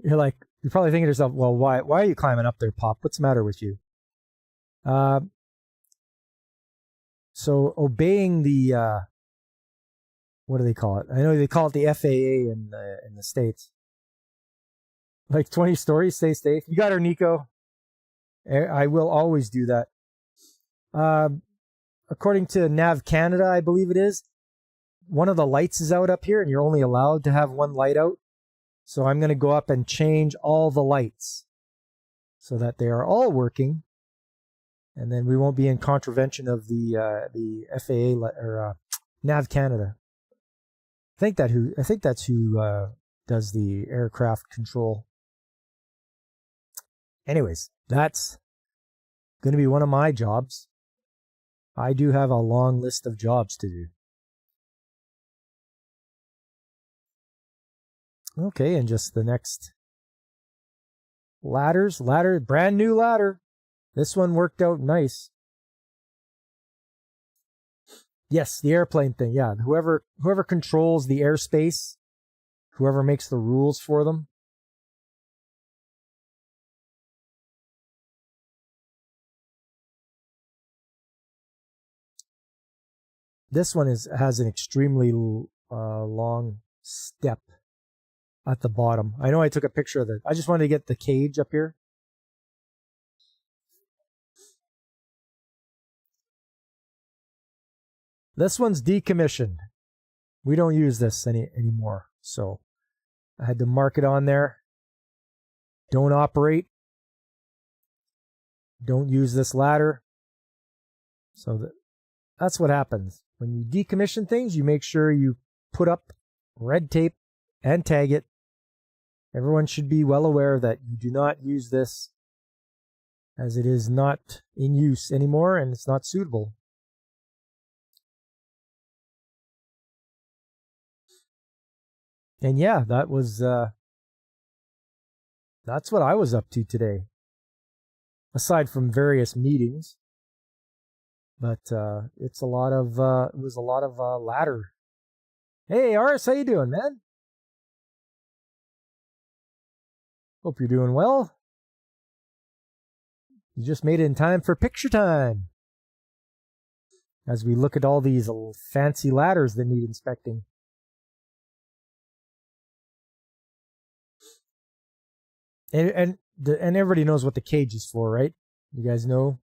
you're probably thinking to yourself, well, why are you climbing up there, Pop? What's the matter with you? So obeying the what do they call it? I know they call it the FAA in the States. Like 20 stories, stay safe. You got her, Nico. I will always do that. According to Nav Canada, I believe it is, one of the lights is out up here, and you're only allowed to have one light out. So I'm going to go up and change all the lights so that they are all working, and then we won't be in contravention of the FAA or Nav Canada. I think that's who does the aircraft control. Anyways, that's going to be one of my jobs. I do have a long list of jobs to do. Okay, and just the next ladder, brand new ladder. This one worked out nice. Yes, the airplane thing. Yeah, whoever controls the airspace, whoever makes the rules for them. This one has an extremely long step at the bottom. I know I took a picture of it. I just wanted to get the cage up here. This one's decommissioned. We don't use this anymore. So I had to mark it on there. Don't operate. Don't use this ladder. So that's what happens. When you decommission things, you make sure you put up red tape and tag it. Everyone should be well aware that you do not use this, as it is not in use anymore and it's not suitable. And yeah, that's what I was up to today. Aside from various meetings. But it was a lot of ladder. Hey, Ars, how you doing, man? Hope you're doing well. You just made it in time for picture time. As we look at all these fancy ladders that need inspecting. And everybody knows what the cage is for, right? You guys know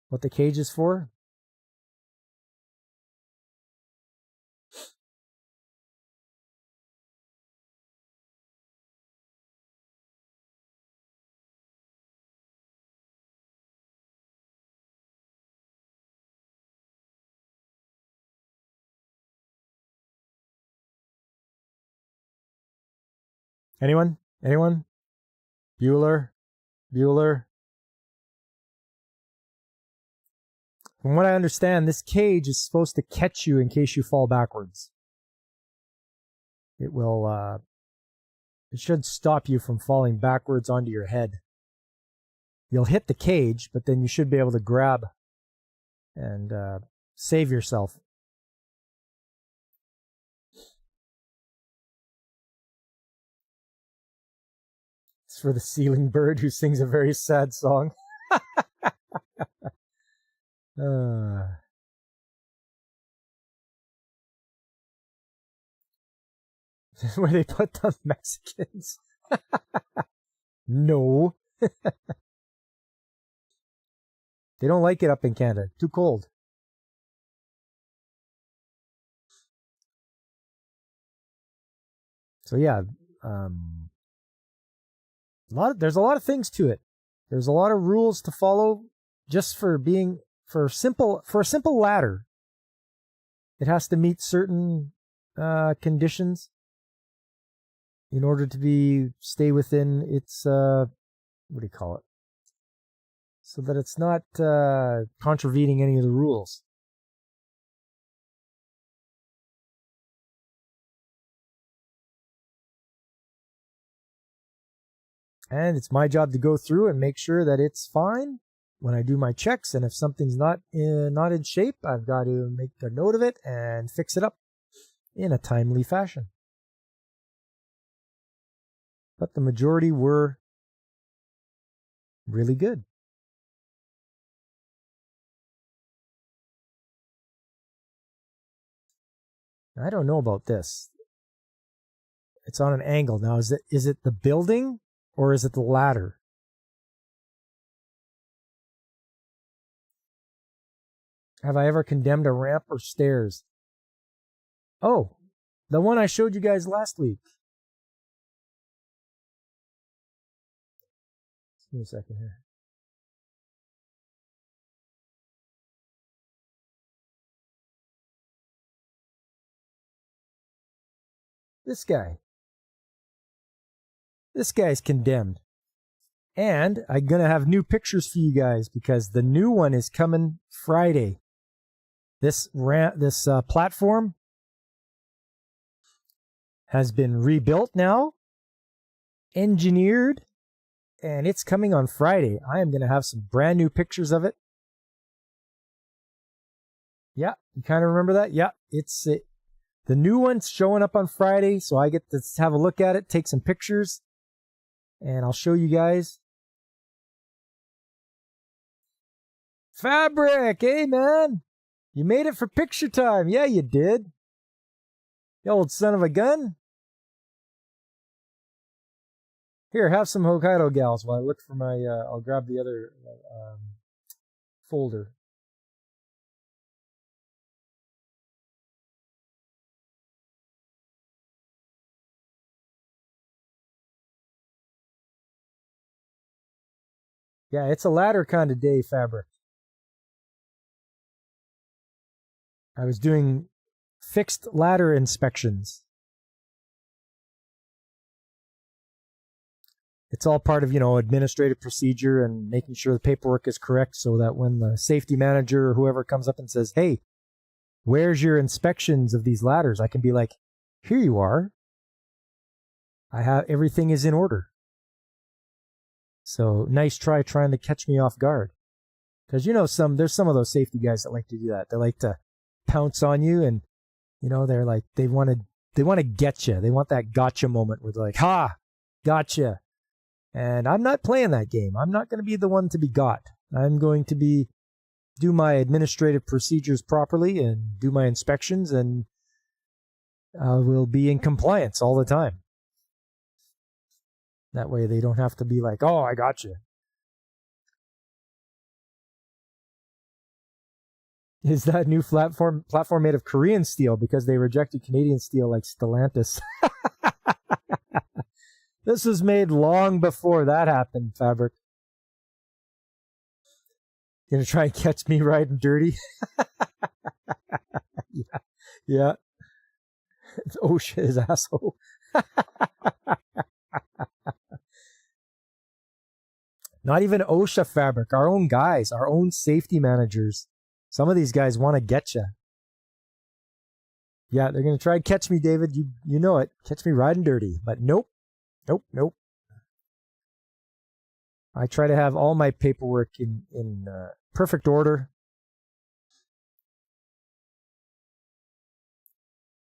what the cage is for? Anyone? Anyone? Bueller? Bueller? From what I understand, this cage is supposed to catch you in case you fall backwards. It will, it should stop you from falling backwards onto your head. You'll hit the cage, but then you should be able to grab and save yourself. It's for the ceiling bird who sings a very sad song. Where they put the Mexicans. No. They don't like it up in Canada. Too cold. So yeah, there's a lot of things to it. There's a lot of rules to follow just for a simple ladder. It has to meet certain conditions in order to stay within its what do you call it? So that it's not contravening any of the rules. And it's my job to go through and make sure that it's fine when I do my checks. And if something's not in shape, I've got to make a note of it and fix it up in a timely fashion. But the majority were really good. I don't know about this. It's on an angle. Now, is it the building or is it the ladder? Have I ever condemned a ramp or stairs? Oh, the one I showed you guys last week. Give me a second here. This guy's condemned. And I'm going to have new pictures for you guys because the new one is coming Friday. This platform has been rebuilt now, engineered, and it's coming on Friday. I am going to have some brand new pictures of it. Yeah, you kind of remember that? Yeah, it's the new one's showing up on Friday, so I get to have a look at it, take some pictures, and I'll show you guys. Fabric, hey man, you made it for picture time. Yeah, you did. You old son of a gun. Here, have some Hokkaido gals while I look for my, I'll grab the other folder. Yeah, it's a ladder kind of day, Fabric. I was doing fixed ladder inspections. It's all part of, administrative procedure and making sure the paperwork is correct so that when the safety manager or whoever comes up and says, hey, where's your inspections of these ladders? I can be like, here you are. Everything is in order. So nice try trying to catch me off guard. Because there's some of those safety guys that like to do that. They like to pounce on you and, they're like, they want to get you. They want that gotcha moment where they're like, ha, gotcha. And I'm not playing that game. I'm not going to be the one to be got. I'm going to do my administrative procedures properly and do my inspections, and I will be in compliance all the time. That way they don't have to be like, oh, I got you. Is that new platform made of Korean steel because they rejected Canadian steel like Stellantis? This was made long before that happened, Fabric. Gonna try and catch me riding dirty? Yeah. Oh shit, his asshole. Not even OSHA, Fabric. Our own guys, our own safety managers. Some of these guys want to get you. Yeah, they're going to try and catch me, David. You know it. Catch me riding dirty. But nope. Nope. I try to have all my paperwork in perfect order.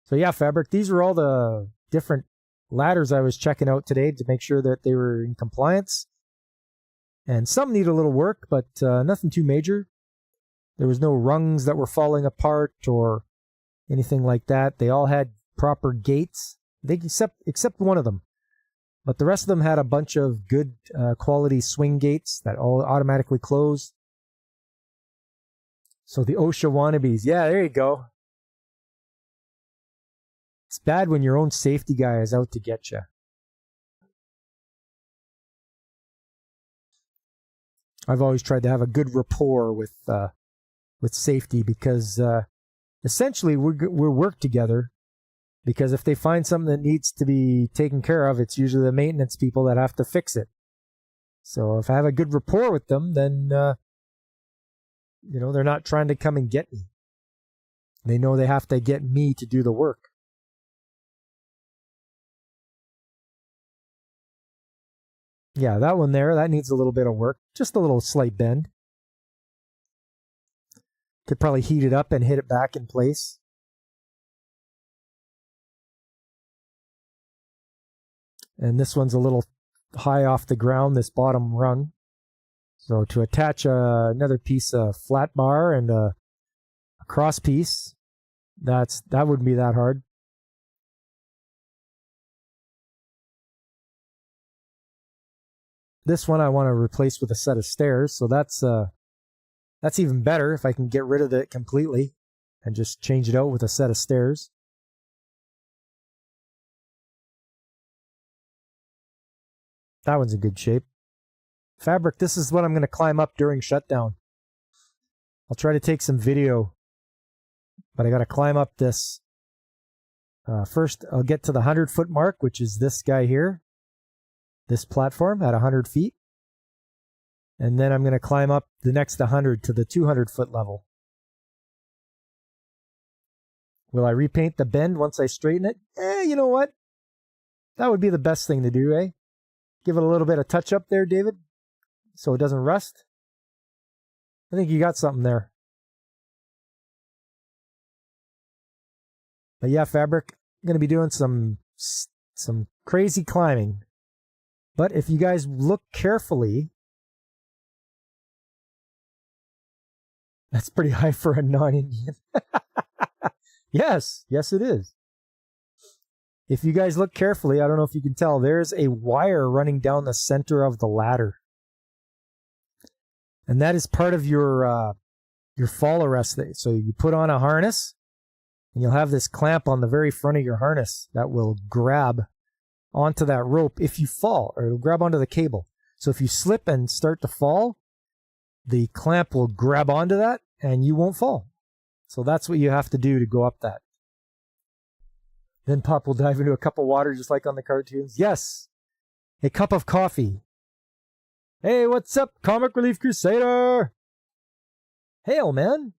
So yeah, Fabric, these are all the different ladders I was checking out today to make sure that they were in compliance. And some need a little work, but nothing too major. There was no rungs that were falling apart or anything like that. They all had proper gates, except one of them. But the rest of them had a bunch of good quality swing gates that all automatically close. So the OSHA wannabes, yeah, there you go. It's bad when your own safety guy is out to get you. I've always tried to have a good rapport with safety because essentially we work together. Because if they find something that needs to be taken care of, it's usually the maintenance people that have to fix it. So if I have a good rapport with them, then they're not trying to come and get me. They know they have to get me to do the work. Yeah, that one there, that needs a little bit of work. Just a little slight bend. Could probably heat it up and hit it back in place. And this one's a little high off the ground, this bottom rung. So to attach another piece of flat bar and a cross piece, that wouldn't be that hard. This one I want to replace with a set of stairs, so that's even better if I can get rid of it completely and just change it out with a set of stairs. That one's in good shape. Fabric, this is what I'm going to climb up during shutdown. I'll try to take some video, but I got to climb up this. First, I'll get to the 100-foot mark, which is this guy here. This platform at 100 feet. And then I'm going to climb up the next 100 to the 200-foot level. Will I repaint the bend once I straighten it? You know what? That would be the best thing to do, eh? Give it a little bit of touch up there, David, so it doesn't rust. I think you got something there. But yeah, Fabric, I'm going to be doing some crazy climbing. But if you guys look carefully, that's pretty high for a non-Indian. Yes, it is. If you guys look carefully, I don't know if you can tell, there's a wire running down the center of the ladder. And that is part of your fall arrest. So you put on a harness, and you'll have this clamp on the very front of your harness that will grab onto that rope if you fall, or it'll grab onto the cable. So if you slip and start to fall, the clamp will grab onto that, and you won't fall. So that's what you have to do to go up that. Then Pop will dive into a cup of water just like on the cartoons. Yes, a cup of coffee. Hey, what's up, Comic Relief Crusader? Hail, man.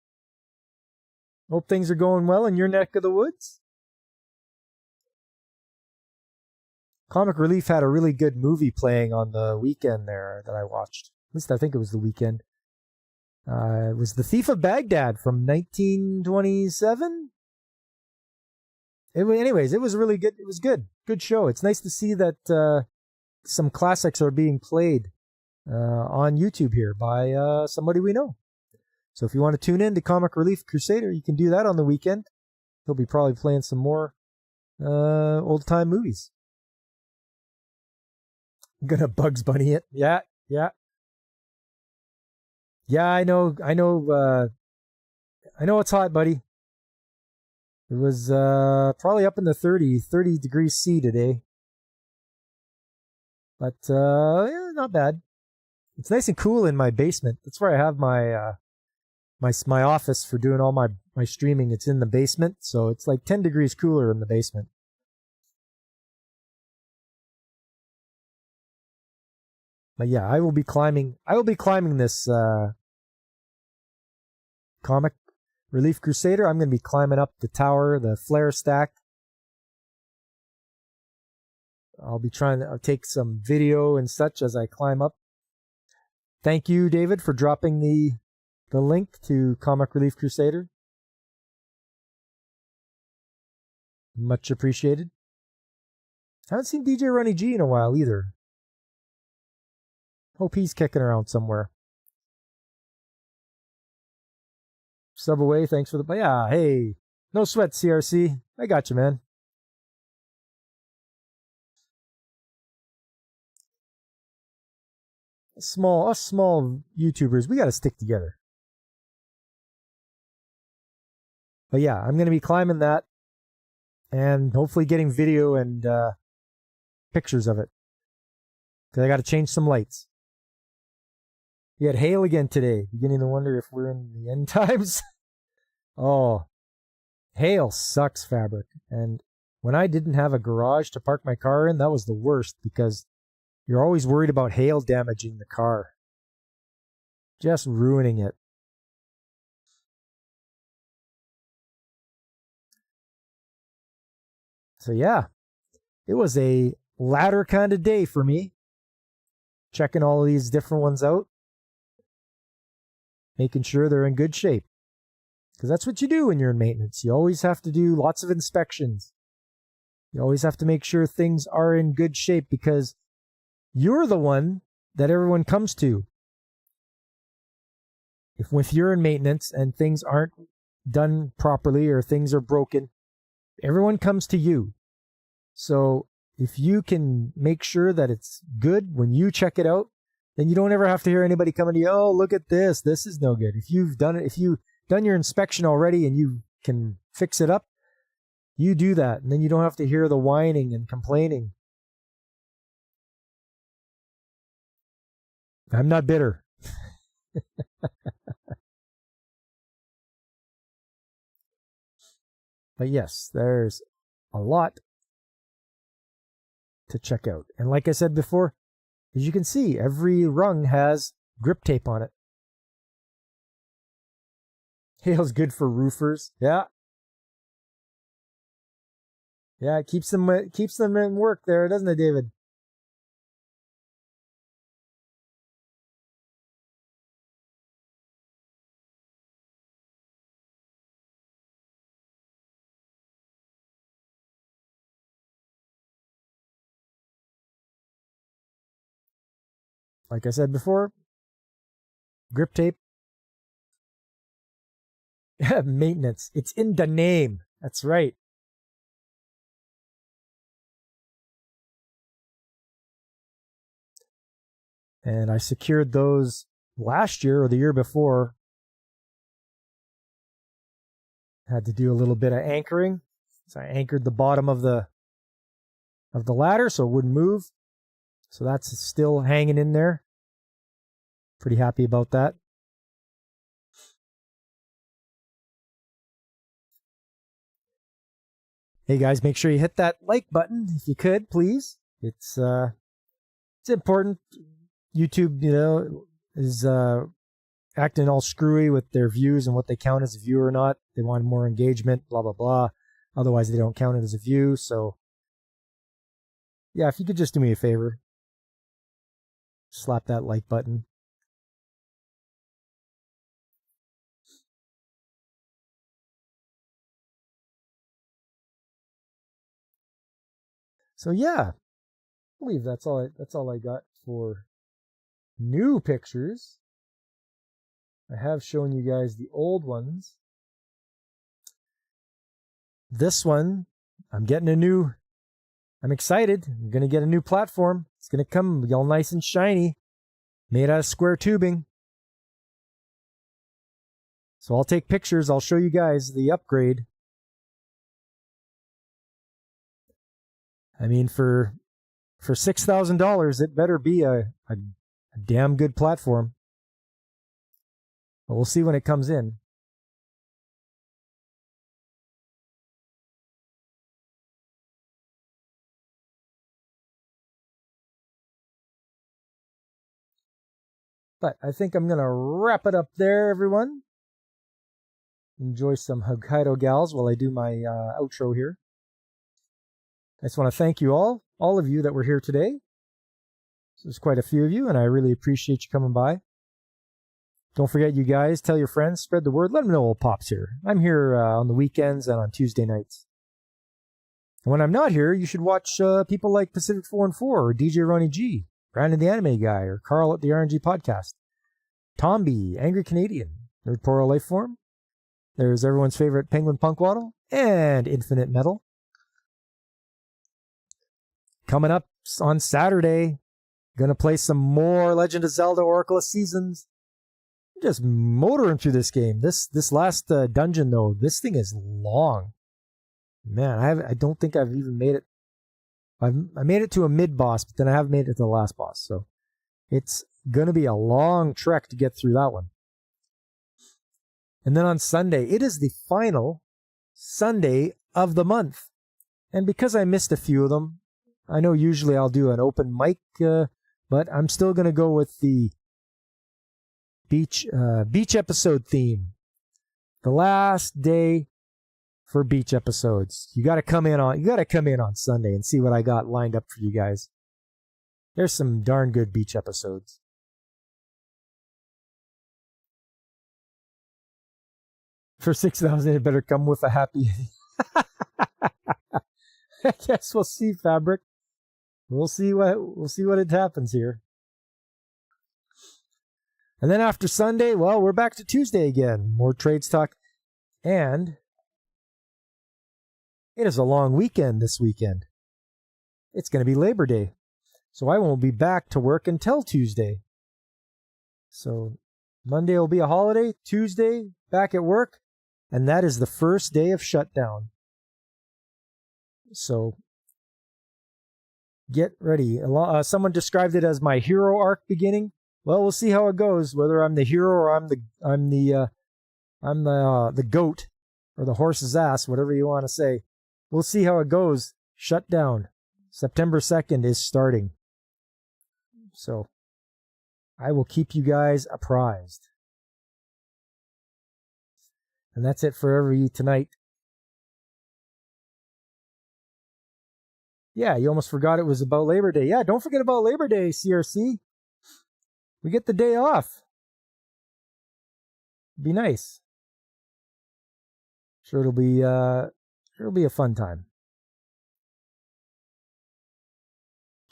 Hope things are going well in your neck of the woods. Comic Relief had a really good movie playing on the weekend there that I watched. At least I think it was the weekend. It was The Thief of Baghdad from 1927. Anyways, it was really good. It was good. Good show. It's nice to see that some classics are being played on YouTube here by somebody we know. So if you want to tune in to Comic Relief Crusader, you can do that on the weekend. He'll be probably playing some more old-time movies. I'm gonna Bugs Bunny it. Yeah, yeah. Yeah, I know it's hot, buddy. It was probably up in the 30 degrees C today. But yeah, not bad. It's nice and cool in my basement. That's where I have my my office for doing all my streaming. It's in the basement, so it's like 10 degrees cooler in the basement. But yeah, I will be climbing this Comic Relief Crusader. I'm going to be climbing up the tower, the flare stack. I'll be trying to take some video and such as I climb up. Thank you, David, for dropping the link to Comic Relief Crusader. Much appreciated. Haven't seen DJ Ronnie G in a while either. Hope he's kicking around somewhere. Subaway, thanks for the... Yeah, hey. No sweat, CRC. I got you, man. Us small YouTubers, we got to stick together. But yeah, I'm going to be climbing that and hopefully getting video and pictures of it. Because I got to change some lights. We had hail again today. Beginning to wonder if we're in the end times. Oh, hail sucks, Fabric. And when I didn't have a garage to park my car in, that was the worst because you're always worried about hail damaging the car. Just ruining it. So yeah, it was a ladder kind of day for me. Checking all of these different ones out. Making sure they're in good shape. Because that's what you do when you're in maintenance. You always have to do lots of inspections. You always have to make sure things are in good shape because you're the one that everyone comes to. If you're in maintenance and things aren't done properly or things are broken, everyone comes to you. So if you can make sure that it's good when you check it out, then you don't ever have to hear anybody coming to you, oh, look at this. This is no good. If you've done it, if you've done your inspection already and you can fix it up, you do that. And then you don't have to hear the whining and complaining. I'm not bitter. But yes, there's a lot to check out. And like I said before, as you can see, every rung has grip tape on it. Hail's good for roofers. Yeah. Yeah, it keeps them in work there, doesn't it, David? Like I said before, grip tape. Maintenance. It's in the name. That's right. And I secured those last year or the year before. Had to do a little bit of anchoring. So I anchored the bottom of the ladder so it wouldn't move. So that's still hanging in there. Pretty happy about that. Hey guys, make sure you hit that like button if you could, please. It's important. YouTube, is acting all screwy with their views and what they count as a view or not. They want more engagement, blah, blah, blah. Otherwise, they don't count it as a view. So, yeah, if you could just do me a favor, slap that like button. So, yeah, I believe that's all I got for new pictures. I have shown you guys the old ones. This one, I'm getting a new I'm excited. I'm going to get a new platform. It's going to come all nice and shiny, made out of square tubing. So I'll take pictures. I'll show you guys the upgrade. I mean, for $6,000, it better be a damn good platform. But we'll see when it comes in. But I think I'm going to wrap it up there, everyone. Enjoy some Hokkaido gals while I do my outro here. I just want to thank you all of you that were here today. There's quite a few of you, and I really appreciate you coming by. Don't forget, you guys, tell your friends, spread the word, let them know old Pop's here. I'm here on the weekends and on Tuesday nights. And when I'm not here, you should watch people like Pacific 4 and 4, or DJ Ronnie G, Brandon the Anime Guy, or Carl at the RNG Podcast, Tomby, Angry Canadian, Nerd Poro Lifeform. There's everyone's favorite Penguin Punkwaddle, and Infinite Metal. Coming up on Saturday, gonna play some more Legend of Zelda Oracle of Seasons. Just motoring through this game. This last dungeon, though, this thing is long. Man, I don't think I've even made it. I made it to a mid-boss, but then I haven't made it to the last boss. So it's going to be a long trek to get through that one. And then on Sunday, it is the final Sunday of the month. And because I missed a few of them, I know usually I'll do an open mic, but I'm still going to go with the beach episode theme. The last day for beach episodes. You got to come in on Sunday and see what I got lined up for you guys. There's some darn good beach episodes. For $6,000, it better come with a happy. I guess we'll see, Fabric. We'll see what it happens here. And then after Sunday, well, we're back to Tuesday again. More trades talk. And it is a long weekend this weekend. It's going to be Labor Day. So I won't be back to work until Tuesday. So Monday will be a holiday. Tuesday, back at work. And that is the first day of shutdown. So get ready. Someone described it as my hero arc beginning. Well, we'll see how it goes. Whether I'm the hero or I'm the goat or the horse's ass, whatever you want to say. We'll see how it goes. Shutdown. September 2nd is starting. So I will keep you guys apprised. And that's it for every tonight. Yeah, you almost forgot it was about Labor Day. Yeah, don't forget about Labor Day, CRC. We get the day off. Be nice. Sure it'll be a fun time.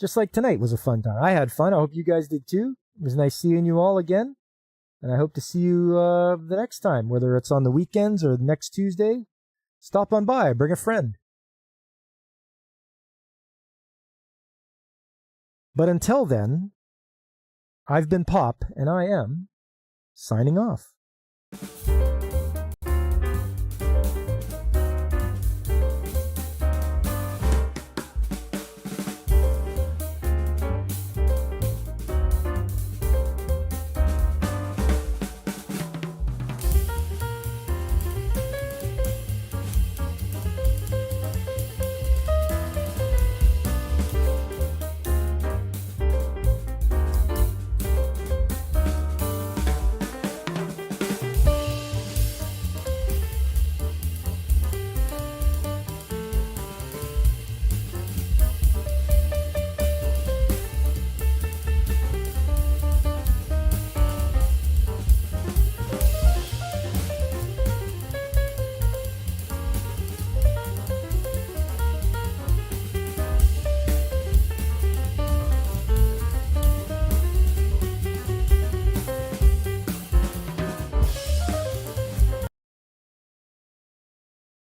Just like tonight was a fun time. I had fun. I hope you guys did too. It was nice seeing you all again. And I hope to see you the next time, whether it's on the weekends or next Tuesday. Stop on by, bring a friend. But until then, I've been Pop, and I am signing off.